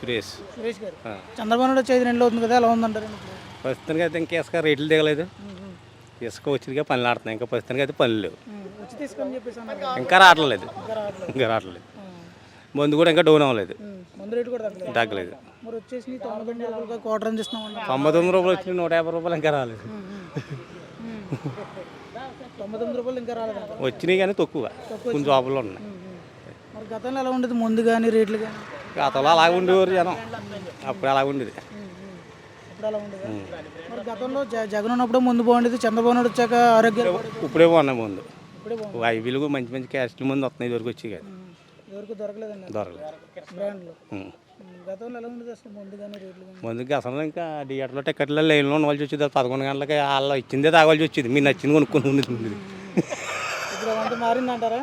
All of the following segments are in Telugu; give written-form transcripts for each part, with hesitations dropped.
సురేష్ సురేష్ గారు చంద్రబాబు నాయుడు వచ్చి 5 నెలలు అవుతుంది కదా, ఎలా ఉందంటారు? ప్రస్తుతానికి అయితే ఇంకా ఇసుక రేట్లు దిగలేదు. ఇసుక వచ్చిందిగా పనులు ఆడుతున్నాయి. ఇంకా ప్రస్తుతానికి అయితే పనులు లేవు. వచ్చి తీసుకొని చెప్పేసి అన్నారు. ఇంకా రావట్లేదు. మందు కూడా ఇంకా డౌన్ అవ్వలేదు. మందు రేటు కూడా తగ్గలేదు. మరి వచ్చేసి 92 రూపాయలు క్వార్టర్ అని ఇస్తున్నాం. 99 రూపాయలు వచ్చింది, 150 రూపాయలు ఇంకా రాలేదు. 99 రూపాయలు ఇంకా రాలేదు. వచ్చినాయి కానీ తక్కువ, కొంచెం జాబులు ఉన్నాయి. మరి గతంలో ఎలా ఉండేది ముందు కానీ రేట్లు కానీ? గతంలో అలాగే ఉండేవారు జనం, అప్పుడు అలాగ ఉండేది. అప్పుడు అలా ఉండేది. మరి గతంలో జగన్ ఉన్నప్పుడు ముందు బాగుండేది, చంద్రబాబు నాయుడు వచ్చాక ఆరోగ్యం ఇప్పుడే బాగున్నాయి ముందు. ఇప్పుడే బాగుంది. ఐవీలు మంచి మంచి క్యాస్ట్లు ముందు వస్తున్నాయి, ఇదివరకు వచ్చి కానీ ఎవరికి దొరకలేదండి దొరకలేదు. బ్రాండ్లు. గతంలో ఎలా ఉండేది అసలు ముందు కానీ రేట్లు కానీ? ముందుకు అసలు ఇంకా థియేటర్లో టికెట్లో లైన్లో ఉండవలసి వచ్చేది. 11 గంటలకి వాళ్ళు ఇచ్చిందే తాగవలసి వచ్చేది. మీరు నచ్చింది కొనుక్కొని ఉండేది. ఇప్పుడు అవంతా మారిందంటారా?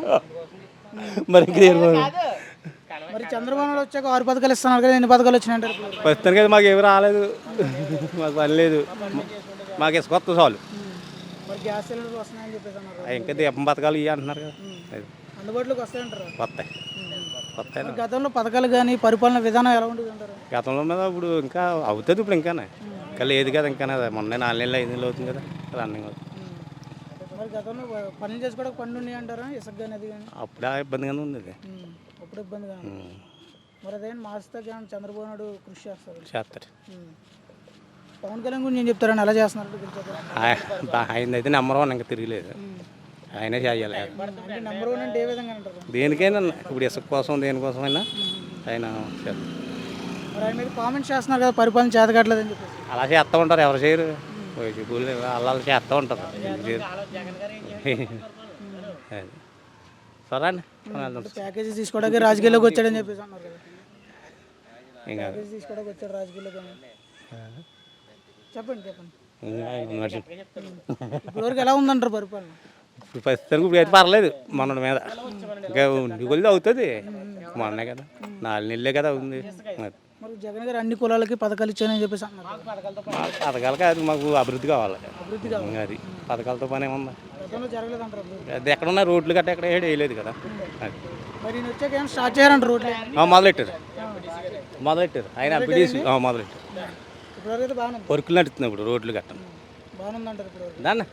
మరి మరి చంద్రబాబు నాయుడు వచ్చాక 6 పథకాలు ఇస్తున్నారు కదా, ఎన్ని పథకాలు వచ్చినాయంటారు? ప్రస్తుతానికి అయితే మాకు ఏమి రాలేదు, మాకు పని లేదు. మాకు ఇసుక వస్తుంది చాలు. మరి గ్యాస్ సిలిండర్లు వస్తున్నాయని చెప్పేసి అన్నారు. ఇంకా దీపం పథకాలు ఇవి అంటున్నారు కదా, అందుబాటులోకి వస్తాయంటారు. వస్తాయి. మరి గతంలో పథకాలు కానీ పరిపాలన విధానం ఎలా ఉండేది అంటారు? గతంలో మీద ఇప్పుడు ఇంకా అవుతుంది. ఇప్పుడు ఇంకా లేదు కదా, ఇంకా మొన్న 4 నెలలు 5 నెలలు అవుతుంది కదా రన్నింగ్ అవుతుంది. మరి గతంలో పనులు చేసుకోవడానికి పనులు ఉన్నాయి అంటారా? ఇసుక కానీ అది కానీ అప్పుడే ఇబ్బందిగానే ఉంది. అప్పుడు ఇబ్బందిగా. మరి అదేంటి మార్చితే కానీ చంద్రబాబు నాయుడు కృషి చేస్తారు. పవన్ కళ్యాణ్ గురించి ఏం చెప్తారని ఎలా చేస్తున్నారు? ఆయన అయితే నెంబర్ 1 ఇంకా తిరగలేదు. ఆయనే చేయాలి. నెంబర్ 1 అంటే ఏ విధంగా అంటారు? దేనికైనా ఇప్పుడు ఇసుక కోసం దేనికోసమైనా ఆయన చేస్తారు. మరి ఆయన మీద కామెంట్స్ చేస్తున్నారు కదా, పరిపాలన చేతకట్లేదు అని చెప్పేసి. అలా చేస్తూ ఉంటారు, ఎవరు చేయరు. అలా చేస్తూ ఉంటారు. సరే అండి, ప్యాకేజీ తీసుకోవడానికి రాజకీయాల్లోకి వచ్చాడని చెప్పేసి అన్నారు కదా. ప్యాకేజీ తీసుకోవడానికి వచ్చాడు రాజకీయాల్లోకి. చెప్పండి. ఇప్పటివరకు ఎలా ఉందంటారు పరిపాలన? ఇప్పుడు ప్రస్తుతానికి ఇప్పుడు అయితే పర్లేదు. మొన్నటి మీద ఇంకా ఉండి కొలిది అవుతుంది. మొన్నే కదా, 4 నెలలే కదా ఉంది. మరి జగన్ గారు అన్ని కులాలకి పథకాలు ఇచ్చానని చెప్పేసి అన్నారు. పథకాలు కాదు, మాకు అభివృద్ధి కావాలి. అది పథకాలతో పని ఏమన్నా అది ఎక్కడున్నా రోడ్లు గట్ట ఎక్కడ వేయలేదు కదా. మరి వచ్చాక ఏమైనా స్టార్ట్ చేయాలంటారు రోడ్లు? మొదలెట్టారు. ఆయన అప్డేట్స్ మొదలెట్టారు. ఇప్పటివరకు అయితే బాగానే వర్కులు నడుస్తున్నాయి ఇప్పుడు రోడ్లు గట్ట. బాగానే ఉందంటారు ఇప్పుడు. దాన్ని